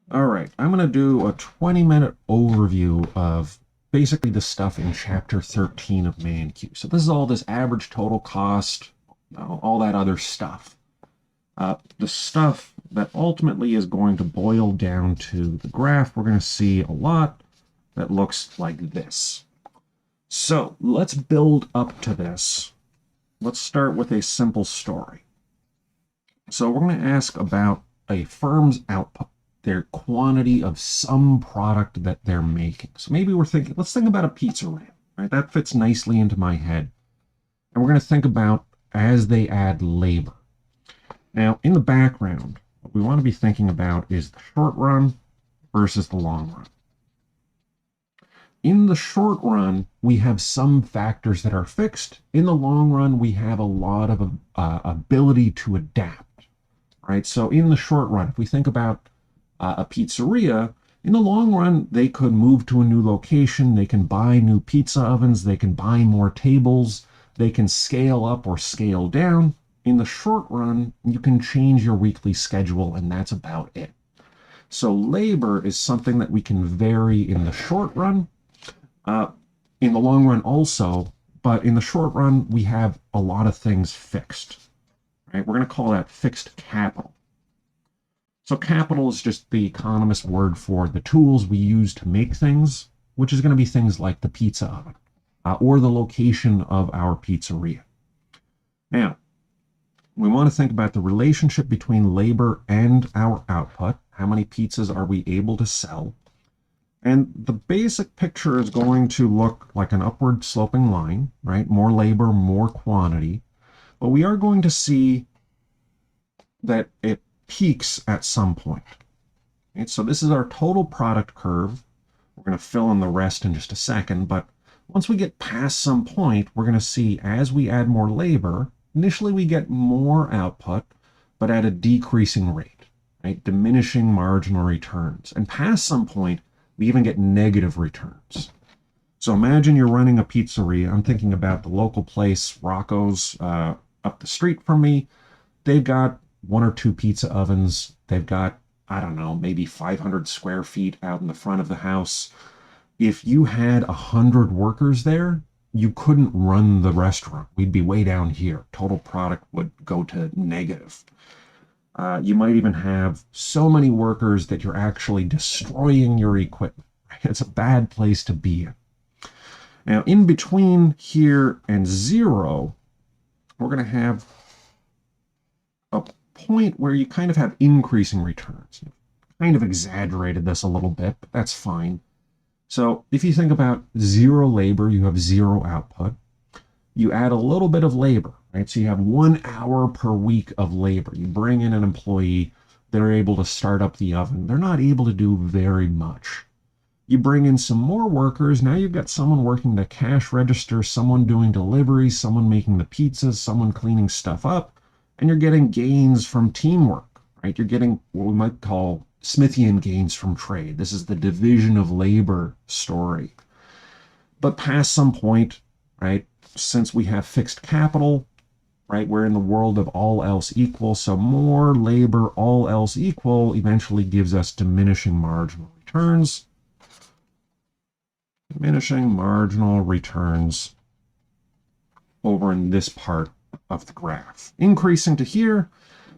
All right, I'm going to do a 20-minute overview of basically the stuff in Chapter 13 of ManQ. So this is all this average total cost, all that other stuff. The stuff that ultimately is going to boil down to the graph we're going to see a lot that looks like this. So let's build up to this. Let's start with a simple story. So we're going to ask about a firm's output, their quantity of some product that they're making. So maybe let's think about a pizzeria, right? That fits nicely into my head. And we're going to think about as they add labor. Now, in the background, what we want to be thinking about is the short run versus the long run. In the short run, we have some factors that are fixed. In the long run, we have a lot of ability to adapt, right? So in the short run, if we think about a pizzeria, in the long run, they could move to a new location. They can buy new pizza ovens. They can buy more tables. They can scale up or scale down. In the short run, you can change your weekly schedule, and that's about it. So labor is something that we can vary in the short run, in the long run also, but in the short run, we have a lot of things fixed, right? We're going to call that fixed capital. So capital is just the economist word for the tools we use to make things, which is going to be things like the pizza oven or the location of our pizzeria. Now, we want to think about the relationship between labor and our output. How many pizzas are we able to sell? And the basic picture is going to look like an upward sloping line, right? More labor, more quantity. But we are going to see that it peaks at some point. Right? So this is our total product curve. We're going to fill in the rest in just a second, but once we get past some point, we're going to see as we add more labor, initially we get more output, but at a decreasing rate, right? Diminishing marginal returns. And past some point, we even get negative returns. So imagine you're running a pizzeria. I'm thinking about the local place, Rocco's, up the street from me. They've got one or two pizza ovens. They've got, I don't know, maybe 500 square feet out in the front of the house. If you had 100 workers there, you couldn't run the restaurant. We'd be way down here. Total product would go to negative. You might even have so many workers that you're actually destroying your equipment. It's a bad place to be in. Now, in between here and zero, we're going to have a point where you kind of have increasing returns. Kind of exaggerated this a little bit, but that's fine. So if you think about zero labor, you have zero output. You add a little bit of labor, right? So you have 1 hour per week of labor. You bring in an employee, they're able to start up the oven. They're not able to do very much. You bring in some more workers. Now you've got someone working the cash register, someone doing deliveries, someone making the pizzas, someone cleaning stuff up, and you're getting gains from teamwork, right? You're getting what we might call Smithian gains from trade. This is the division of labor story. But past some point, right, since we have fixed capital, right, we're in the world of all else equal. So more labor, all else equal, eventually gives us diminishing marginal returns. Diminishing marginal returns over in this part of the graph. Increasing to here,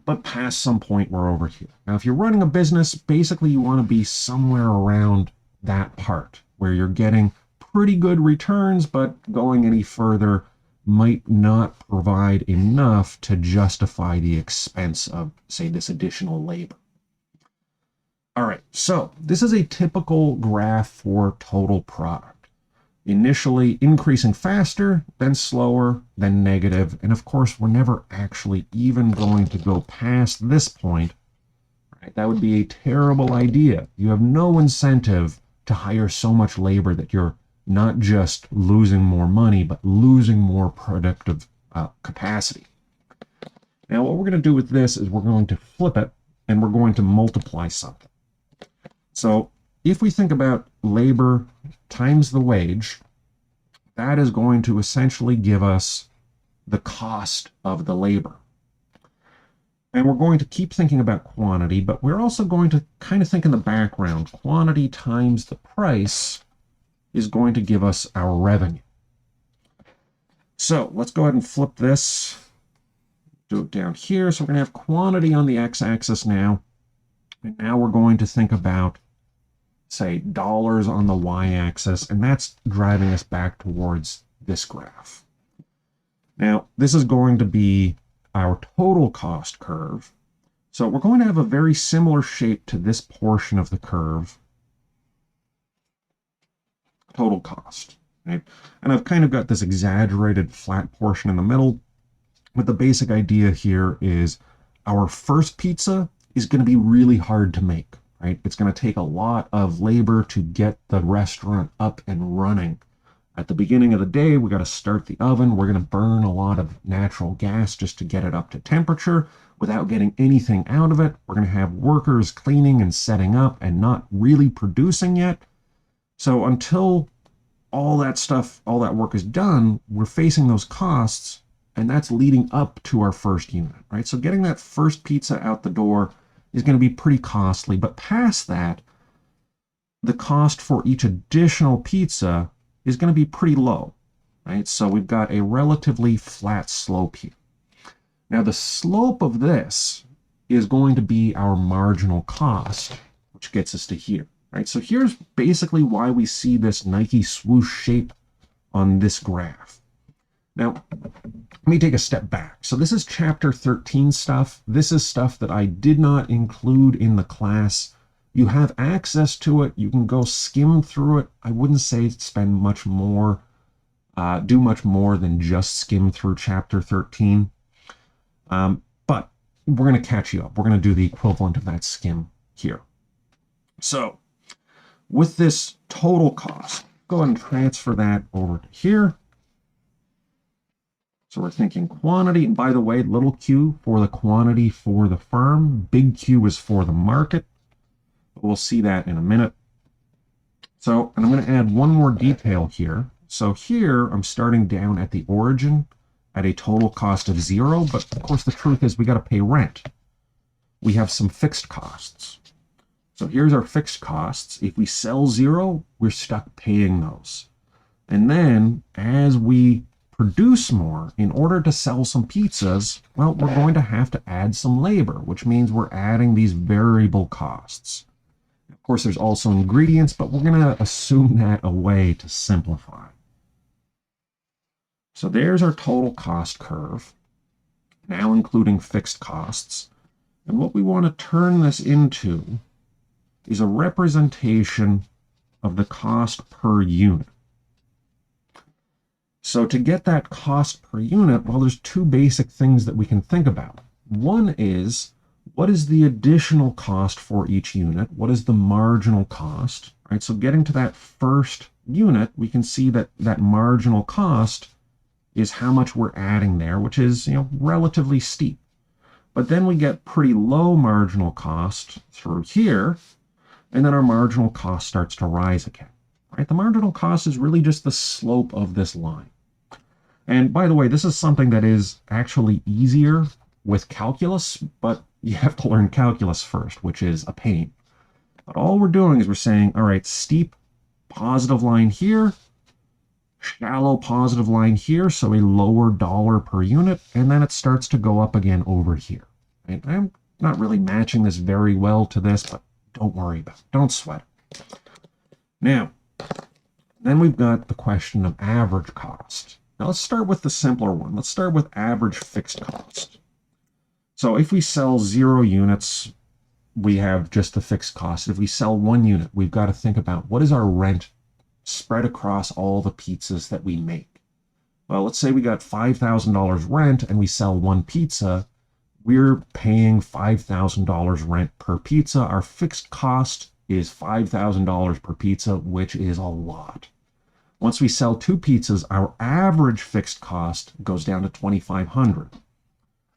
but past some point we're over here. Now, if you're running a business, basically you want to be somewhere around that part where you're getting pretty good returns, but going any further might not provide enough to justify the expense of, say, this additional labor. All right, so this is a typical graph for total product. Initially increasing faster, then slower, then negative. And of course, we're never actually even going to go past this point. Right? That would be a terrible idea. You have no incentive to hire so much labor that you're not just losing more money, but losing more productive capacity. Now, what we're going to do with this is we're going to flip it and we're going to multiply something. So if we think about labor times the wage, that is going to essentially give us the cost of the labor. And we're going to keep thinking about quantity, but we're also going to kind of think in the background. Quantity times the price is going to give us our revenue. So let's go ahead and flip this, do it down here. So we're going to have quantity on the x-axis now. And now we're going to think about, say, dollars on the y-axis, and that's driving us back towards this graph. Now, this is going to be our total cost curve. So we're going to have a very similar shape to this portion of the curve, total cost, right? And I've kind of got this exaggerated flat portion in the middle, but the basic idea here is our first pizza is going to be really hard to make, right? It's going to take a lot of labor to get the restaurant up and running. At the beginning of the day, we got to start the oven. We're going to burn a lot of natural gas just to get it up to temperature without getting anything out of it. We're going to have workers cleaning and setting up and not really producing yet. So until all that stuff, all that work is done, we're facing those costs, and that's leading up to our first unit, right? So getting that first pizza out the door is going to be pretty costly. But past that, the cost for each additional pizza is going to be pretty low, right? So we've got a relatively flat slope here. Now the slope of this is going to be our marginal cost, which gets us to here, right? So here's basically why we see this Nike swoosh shape on this graph. Now, let me take a step back. So this is chapter 13 stuff. This is stuff that I did not include in the class. You have access to it. You can go skim through it. I wouldn't say spend much more, do much more than just skim through chapter 13. But we're going to catch you up. We're going to do the equivalent of that skim here. So with this total cost, go ahead and transfer that over to here. So we're thinking quantity, and by the way, little q for the quantity for the firm, big Q is for the market. We'll see that in a minute. So, and I'm going to add one more detail here. So here, I'm starting down at the origin at a total cost of 0, but of course the truth is we got to pay rent. We have some fixed costs. So here's our fixed costs. If we sell 0, we're stuck paying those. And then as we produce more, in order to sell some pizzas, well, we're going to have to add some labor, which means we're adding these variable costs. Of course, there's also ingredients, but we're going to assume that away to simplify. So there's our total cost curve, now including fixed costs. And what we want to turn this into is a representation of the cost per unit. So to get that cost per unit, well, there's two basic things that we can think about. One is, what is the additional cost for each unit? What is the marginal cost? Right? So getting to that first unit, we can see that that marginal cost is how much we're adding there, which is, relatively steep. But then we get pretty low marginal cost through here, and then our marginal cost starts to rise again. Right? The marginal cost is really just the slope of this line. And by the way, this is something that is actually easier with calculus, but you have to learn calculus first, which is a pain. But all we're doing is we're saying, all right, steep positive line here, shallow positive line here, so a lower dollar per unit, and then it starts to go up again over here. And I'm not really matching this very well to this, but don't worry about it. Don't sweat it. Now, then we've got the question of average cost. Now let's start with the simpler one. Let's start with average fixed cost. So if we sell 0 units, we have just the fixed cost. If we sell 1 unit, we've got to think about what is our rent spread across all the pizzas that we make. Well, let's say we got $5,000 rent and we sell 1 pizza. We're paying $5,000 rent per pizza. Our fixed cost is $5,000 per pizza, which is a lot. Once we sell 2 pizzas, our average fixed cost goes down to $2,500.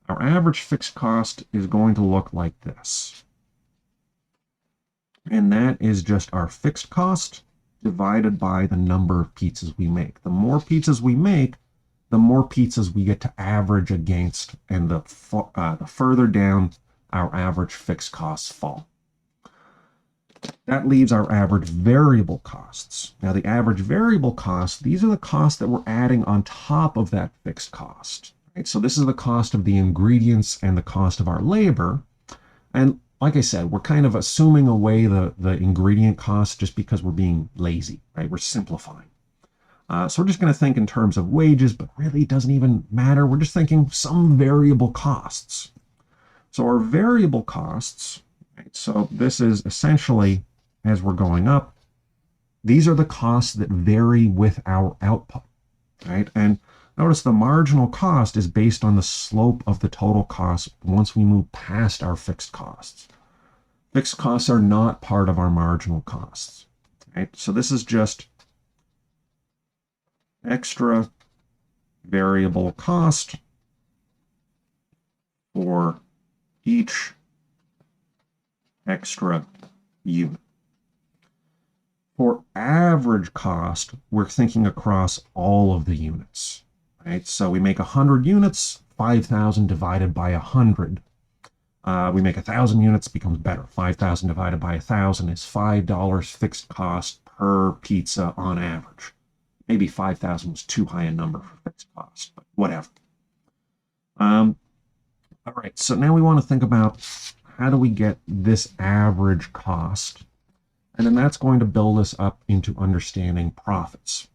Our average fixed cost is going to look like this. And that is just our fixed cost divided by the number of pizzas we make. The more pizzas we make, the more pizzas we get to average against, and the further down our average fixed costs fall. That leaves our average variable costs. Now, the average variable costs, these are the costs that we're adding on top of that fixed cost. Right? So this is the cost of the ingredients and the cost of our labor. And like I said, we're kind of assuming away the ingredient costs just because we're being lazy, right? We're simplifying. So we're just going to think in terms of wages, but really it doesn't even matter. We're just thinking some variable costs. So our variable costs, right, so this is essentially, as we're going up, these are the costs that vary with our output, right? And notice the marginal cost is based on the slope of the total cost once we move past our fixed costs. Fixed costs are not part of our marginal costs, right? So this is just extra variable cost for each extra unit. For average cost, we're thinking across all of the units, right? So we make 100 units, 5,000 divided by 100. We make 1,000 units, becomes better. 5,000 divided by 1,000 is $5 fixed cost per pizza on average. Maybe 5,000 was too high a number for fixed cost, but whatever. All right, so now we want to think about how do we get this average cost, and then that's going to build us up into understanding profits.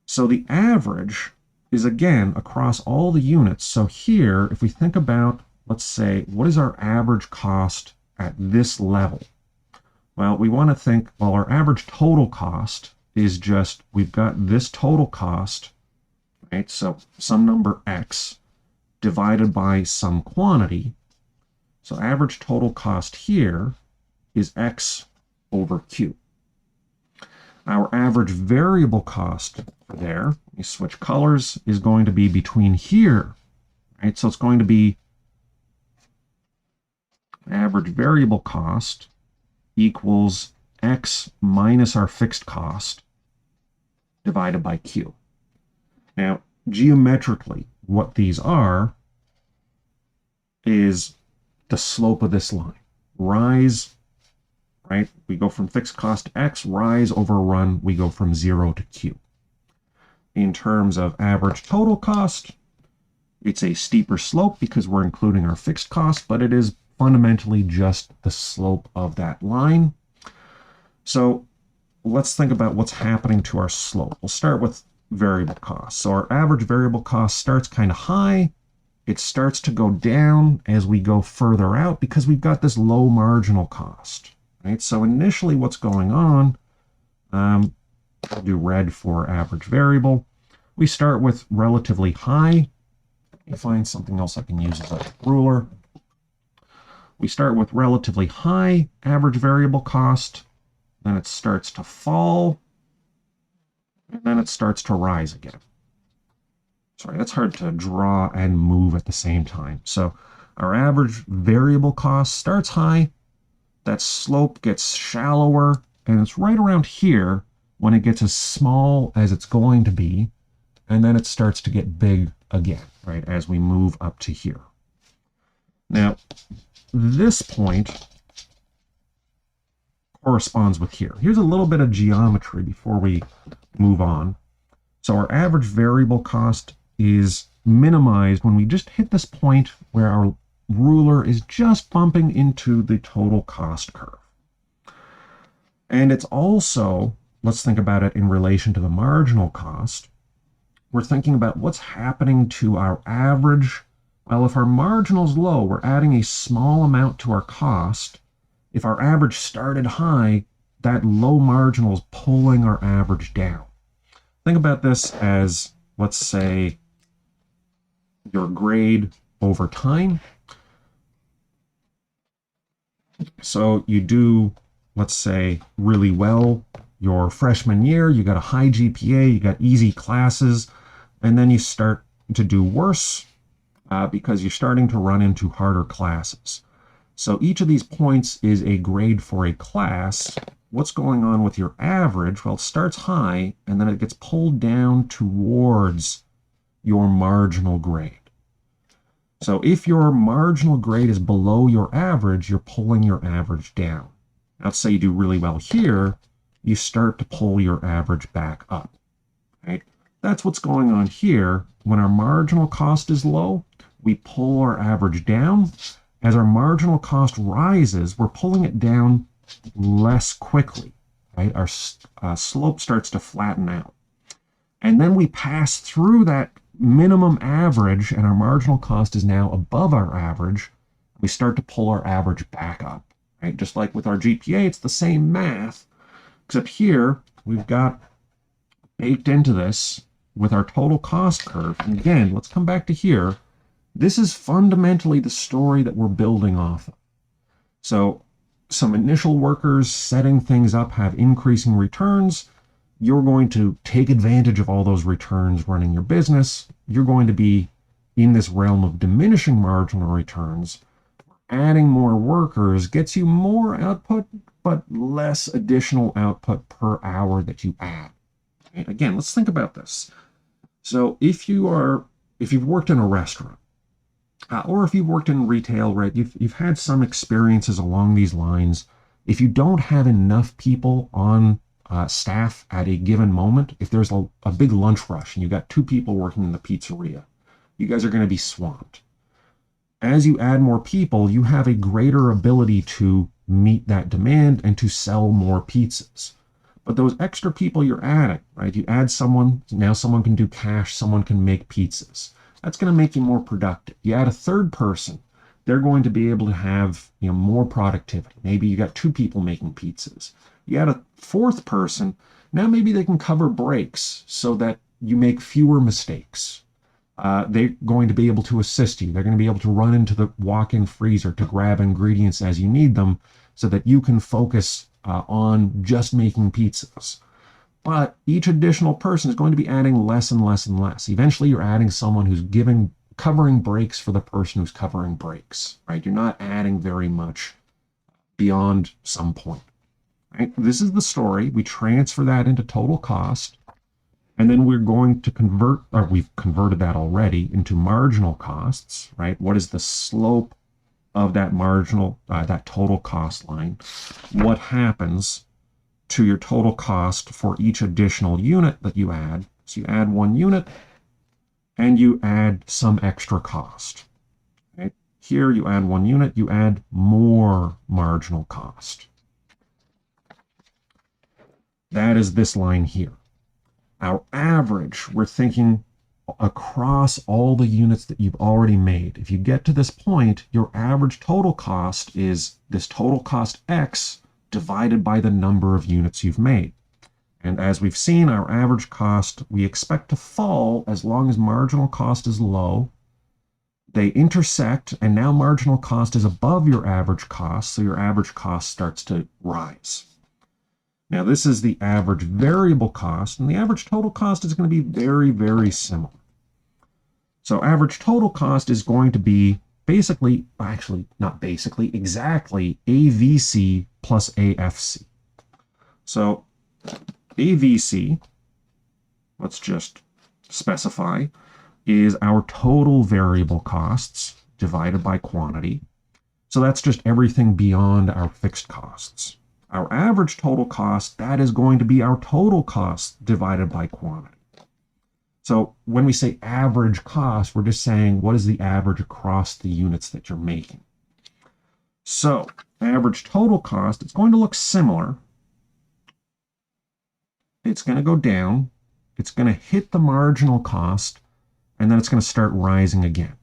So the average is, again, across all the units. So here, if we think about, let's say, what is our average cost at this level? Well, we want to think, well, our average total cost is just, we've got this total cost, right? So some number X divided by some quantity. So average total cost here is X over Q. Our average variable cost there, we switch colors, is going to be between here, right? So it's going to be average variable cost equals X minus our fixed cost divided by Q. Now, geometrically, what these are is the slope of this line. Rise, right? We go from fixed cost to X, rise over run, we go from 0 to Q. In terms of average total cost, it's a steeper slope because we're including our fixed cost, but it is fundamentally just the slope of that line. So let's think about what's happening to our slope. We'll start with variable cost. So our average variable cost starts kind of high. It starts to go down as we go further out because we've got this low marginal cost, right? So initially what's going on, I'll do red for average variable. We start with relatively high. Let me find something else I can use as a ruler. We start with relatively high average variable cost, then it starts to fall, and then it starts to rise again. Sorry, that's hard to draw and move at the same time. So our average variable cost starts high, that slope gets shallower, and it's right around here when it gets as small as it's going to be, and then it starts to get big again, right, as we move up to here. Now, this point corresponds with here. Here's a little bit of geometry before we move on. So our average variable cost is minimized when we just hit this point where our ruler is just bumping into the total cost curve. And it's also, let's think about it in relation to the marginal cost. We're thinking about what's happening to our average. Well, if our marginal's low, we're adding a small amount to our cost. If our average started high, that low marginal is pulling our average down. Think about this as, let's say, your grade over time. So you do, let's say, really well your freshman year, you got a high GPA, you got easy classes, and then you start to do worse because you're starting to run into harder classes. So each of these points is a grade for a class. What's going on with your average? Well, it starts high, and then it gets pulled down towards your marginal grade. So if your marginal grade is below your average, you're pulling your average down. Now, let's say you do really well here, you start to pull your average back up. Right? That's what's going on here. When our marginal cost is low, we pull our average down. As our marginal cost rises, we're pulling it down less quickly. Right? Our slope starts to flatten out. And then we pass through that minimum average, and our marginal cost is now above our average. We start to pull our average back up. Right? Just like with our GPA, it's the same math, except here we've got baked into this with our total cost curve. And again, let's come back to here. This is fundamentally the story that we're building off of. So some initial workers setting things up have increasing returns. You're going to take advantage of all those returns running your business. You're going to be in this realm of diminishing marginal returns. Adding more workers gets you more output, but less additional output per hour that you add. And again, let's think about this. So if you've worked in a restaurant, or if you've worked in retail, right, you've had some experiences along these lines. If you don't have enough people on staff at a given moment, if there's a big lunch rush and you've got 2 people working in the pizzeria, you guys are going to be swamped. As you add more people, you have a greater ability to meet that demand and to sell more pizzas. But those extra people you're adding, right? You add someone, now someone can do cash, someone can make pizzas. That's going to make you more productive. You add a third person, they're going to be able to have, more productivity. Maybe you got 2 people making pizzas. You add a fourth person, now maybe they can cover breaks so that you make fewer mistakes. They're going to be able to assist you. They're going to be able to run into the walk-in freezer to grab ingredients as you need them so that you can focus on just making pizzas. But each additional person is going to be adding less and less and less. Eventually, you're adding someone who's covering breaks for the person who's covering breaks, right? You're not adding very much beyond some point. Right? This is the story. We transfer that into total cost, and then we're going to convert, or we've converted that already, into marginal costs, right? What is the slope of that marginal, that total cost line? What happens to your total cost for each additional unit that you add? So you add 1 unit, and you add some extra cost. Right? Here you add 1 unit, you add more marginal cost. That is this line here. Our average, we're thinking across all the units that you've already made. If you get to this point, your average total cost is this total cost X divided by the number of units you've made. And as we've seen, our average cost, we expect to fall as long as marginal cost is low. They intersect, and now marginal cost is above your average cost, so your average cost starts to rise. Now, this is the average variable cost, and the average total cost is going to be very, very similar. So average total cost is going to be basically, actually, not basically, exactly AVC plus AFC. So AVC, let's just specify, is our total variable costs divided by quantity. So that's just everything beyond our fixed costs. Our average total cost, that is going to be our total cost divided by quantity. So when we say average cost, we're just saying what is the average across the units that you're making. So average total cost, it's going to look similar. It's going to go down. It's going to hit the marginal cost, and then it's going to start rising again.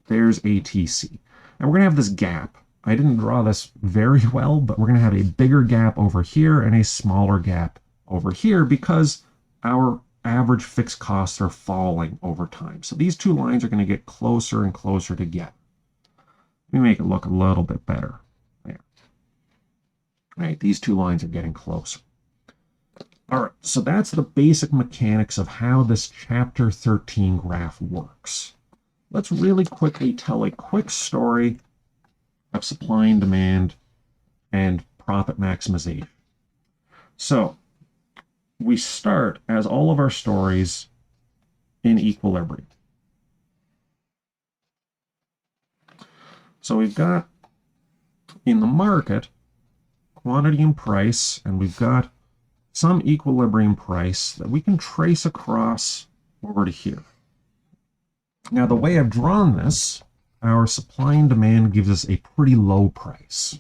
There's ATC. And we're going to have this gap. I didn't draw this very well, but we're going to have a bigger gap over here and a smaller gap over here because our average fixed costs are falling over time. So these 2 lines are going to get closer and closer together. Let me make it look a little bit better. There. All right, these 2 lines are getting closer. All right, so that's the basic mechanics of how this chapter 13 graph works. Let's really quickly tell a quick story of supply and demand and profit maximization. So we start, as all of our stories, in equilibrium. So we've got in the market quantity and price, and we've got some equilibrium price that we can trace across over to here. Now, the way I've drawn this, our supply and demand gives us a pretty low price.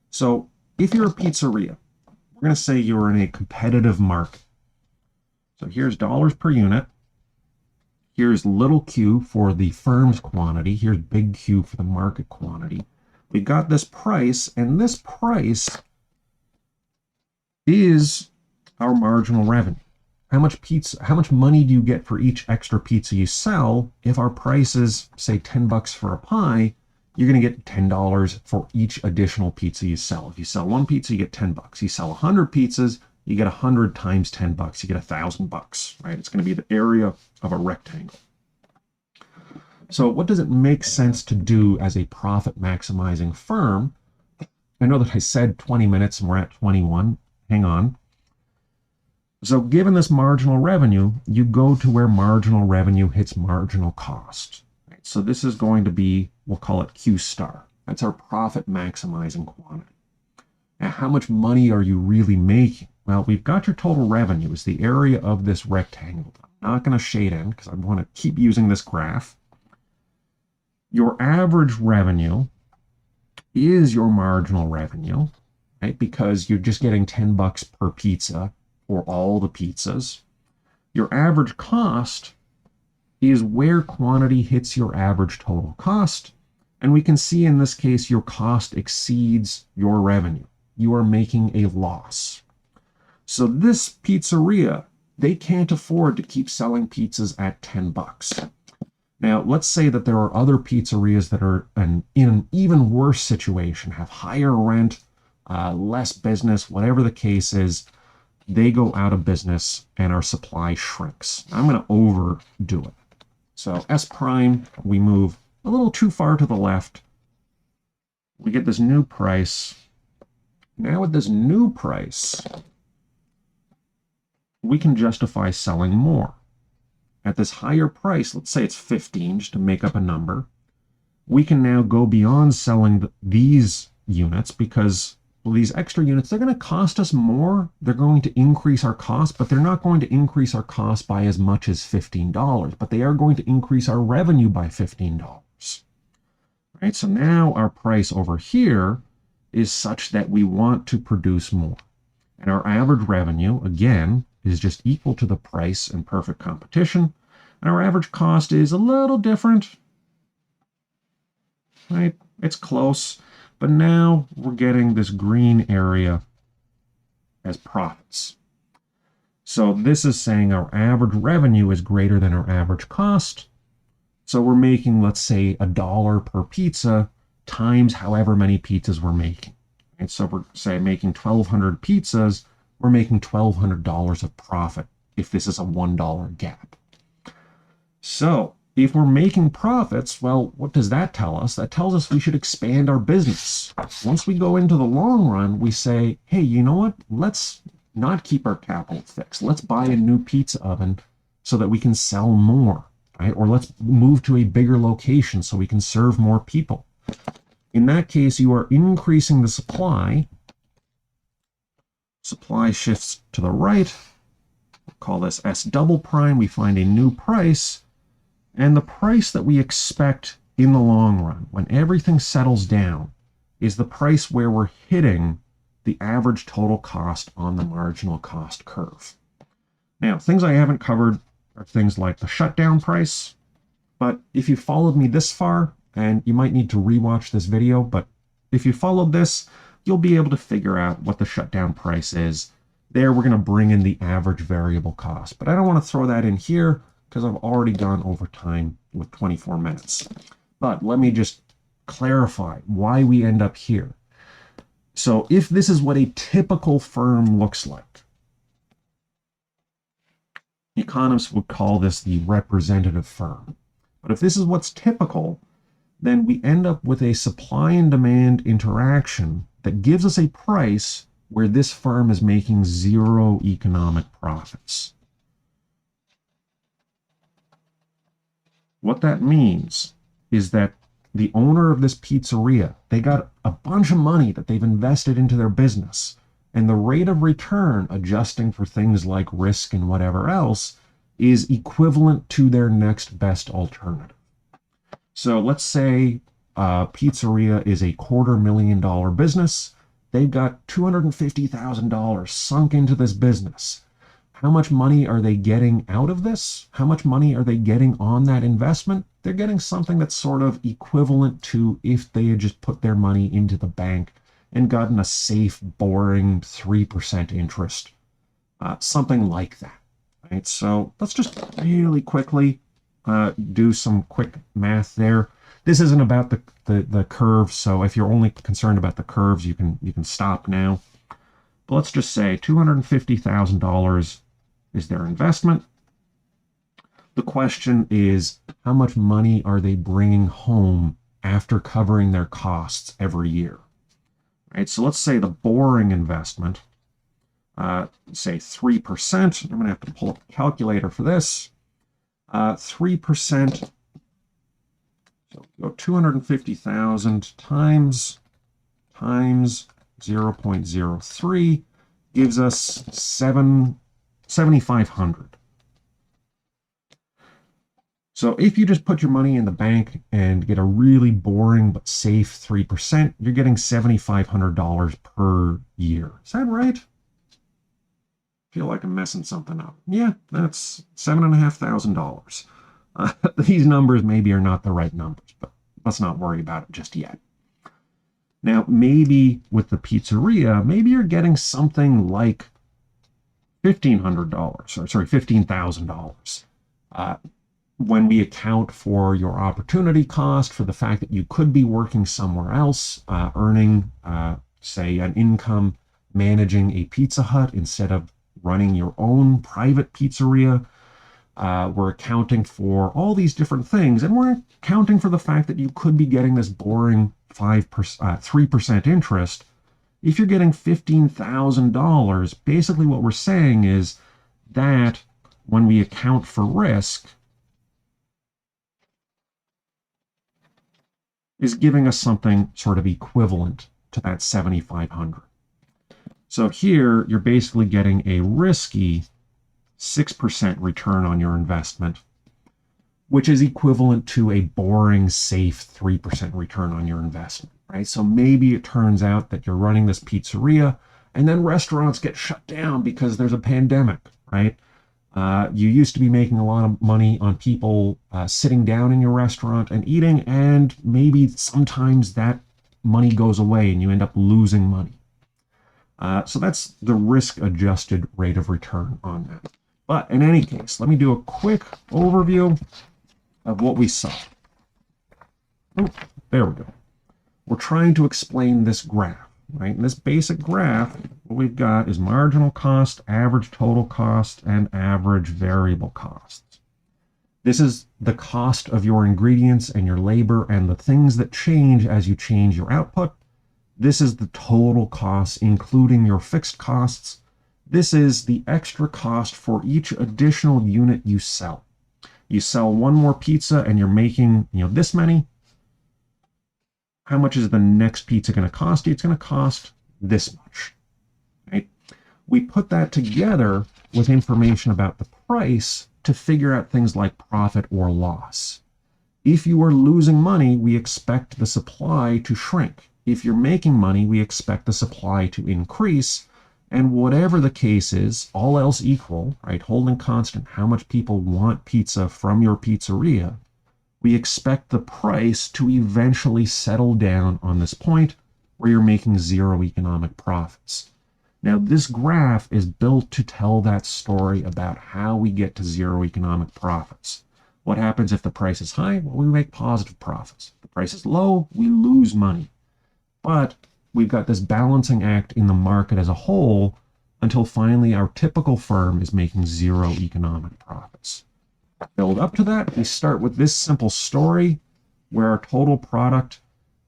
So if you're a pizzeria, we're going to say you're in a competitive market. So here's dollars per unit. Here's little q for the firm's quantity. Here's big Q for the market quantity. We've got this price, and this price is our marginal revenue. How much money do you get for each extra pizza you sell? If our price is, say, $10 for a pie, you're going to get $10 for each additional pizza you sell. If you sell one pizza, you get $10. You sell 100 pizzas, you get 100 times $10. You get $1,000, right? It's going to be the area of a rectangle. So what does it make sense to do as a profit maximizing firm? I know that I said 20 minutes and we're at 21. Hang on. So given this marginal revenue, you go to where marginal revenue hits marginal cost. Right? So this is going to be, we'll call it Q star. That's our profit maximizing quantity. Now, how much money are you really making? Well, we've got your total revenue is the area of this rectangle. I'm not going to shade in because I want to keep using this graph. Your average revenue is your marginal revenue, right? Because you're just getting $10 per pizza for all the pizzas. Your average cost is where quantity hits your average total cost. And we can see in this case, your cost exceeds your revenue. You are making a loss. So this pizzeria, they can't afford to keep selling pizzas at $10. Now, let's say that there are other pizzerias that are in an even worse situation, have higher rent, less business, whatever the case is. They go out of business and our supply shrinks. I'm going to overdo it. So S prime, we move a little too far to the left. We get this new price. Now with this new price, we can justify selling more. At this higher price, let's say it's 15, just to make up a number, we can now go beyond selling these units because, well, these extra units, they're going to cost us more. They're going to increase our cost, but they're not going to increase our cost by as much as $15, but they are going to increase our revenue by $15. Right? So now our price over here is such that we want to produce more. And our average revenue, again, is just equal to the price in perfect competition. And our average cost is a little different, right? It's close, but now we're getting this green area as profits. So this is saying our average revenue is greater than our average cost. So we're making, let's say, $1 per pizza times however many pizzas we're making. And so we're, say, making 1,200 pizzas, we're making $1,200 of profit if this is a $1 gap. So if we're making profits, well, what does that tell us? That tells us we should expand our business. Once we go into the long run, we say, hey, you know what? Let's not keep our capital fixed. Let's buy a new pizza oven so that we can sell more, right? Or let's move to a bigger location so we can serve more people. In that case, you are increasing the supply. Supply shifts to the right. We'll call this S double prime. We find a new price. And the price that we expect in the long run, when everything settles down, is the price where we're hitting the average total cost on the marginal cost curve. Now, things I haven't covered are things like the shutdown price. But if you followed me this far, and you might need to rewatch this video, but if you followed this, you'll be able to figure out what the shutdown price is. There, we're going to bring in the average variable cost. But I don't want to throw that in here because I've already gone over time with 24 minutes. But let me just clarify why we end up here. So if this is what a typical firm looks like, economists would call this the representative firm. But if this is what's typical, then we end up with a supply and demand interaction that gives us a price where this firm is making zero economic profits. What that means is that the owner of this pizzeria, they got a bunch of money that they've invested into their business. And the rate of return, adjusting for things like risk and whatever else, is equivalent to their next best alternative. So let's say a pizzeria is a $250,000 business. They've got $250,000 sunk into this business. How much money are they getting out of this? How much money are they getting on that investment? They're getting something that's sort of equivalent to if they had just put their money into the bank and gotten a safe, boring 3% interest, something like that. Right? So let's just really quickly do some quick math there. This isn't about the curve, so if you're only concerned about the curves, you can stop now. But let's just say $250,000 is their investment. The question is, how much money are they bringing home after covering their costs every year? Right, so let's say the boring investment, say 3%. I'm going to have to pull up a calculator for this. 3%, so go 250,000 times 0.03 gives us 7,500. So if you just put your money in the bank and get a really boring but safe 3%, you're getting $7,500 per year. Is that right? Feel like I'm messing something up. Yeah, that's $7,500. These numbers maybe are not the right numbers, but let's not worry about it just yet. Now, maybe with the pizzeria, maybe you're getting something like $15,000. When we account for your opportunity cost, for the fact that you could be working somewhere else, earning, say, an income managing a Pizza Hut instead of running your own private pizzeria. We're accounting for all these different things, and we're accounting for the fact that you could be getting this boring 3% interest. If you're getting $15,000, basically what we're saying is that when we account for risk, is giving us something sort of equivalent to that 7,500. So here you're basically getting a risky 6% return on your investment, which is equivalent to a boring, safe 3% return on your investment, right? So maybe it turns out that you're running this pizzeria and then restaurants get shut down because there's a pandemic, right? You used to be making a lot of money on people sitting down in your restaurant and eating, and maybe sometimes that money goes away and you end up losing money. So that's the risk-adjusted rate of return on that. But in any case, let me do a quick overview of what we saw. Oh, there we go. We're trying to explain this graph, right? In this basic graph, what we've got is marginal cost, average total cost, and average variable costs. This is the cost of your ingredients and your labor and the things that change as you change your output. This is the total cost, including your fixed costs. This is the extra cost for each additional unit you sell. You sell one more pizza and you're making, this many. How much is the next pizza going to cost you? It's going to cost this much, right? We put that together with information about the price to figure out things like profit or loss. If you are losing money, we expect the supply to shrink. If you're making money, we expect the supply to increase. And whatever the case is, all else equal, right, holding constant how much people want pizza from your pizzeria, we expect the price to eventually settle down on this point where you're making zero economic profits. Now, this graph is built to tell that story about how we get to zero economic profits. What happens if the price is high? Well, we make positive profits. If the price is low, we lose money. But we've got this balancing act in the market as a whole until finally our typical firm is making zero economic profits. Build up to that, we start with this simple story where our total product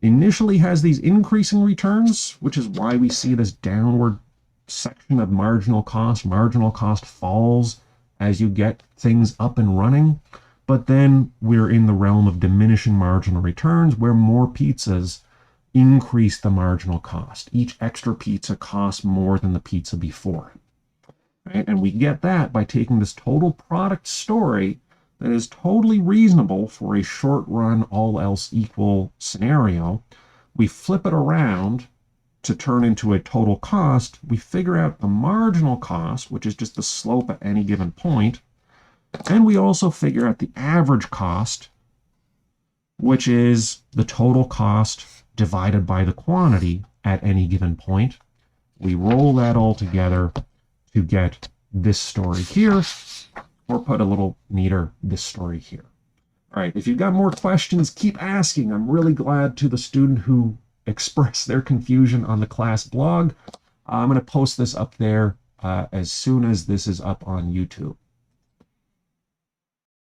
initially has these increasing returns, which is why we see this downward section of marginal cost. Marginal cost falls as you get things up and running. But then we're in the realm of diminishing marginal returns, where more pizzas increase the marginal cost. Each extra pizza costs more than the pizza before. Right? And we get that by taking this total product story that is totally reasonable for a short run, all else equal scenario. We flip it around to turn into a total cost. We figure out the marginal cost, which is just the slope at any given point. And we also figure out the average cost, which is the total cost divided by the quantity at any given point. We roll that all together to get this story here, or put a little neater, this story here. All right, if you've got more questions, keep asking. I'm really glad to the student who expressed their confusion on the class blog. I'm going to post this up there as soon as this is up on YouTube.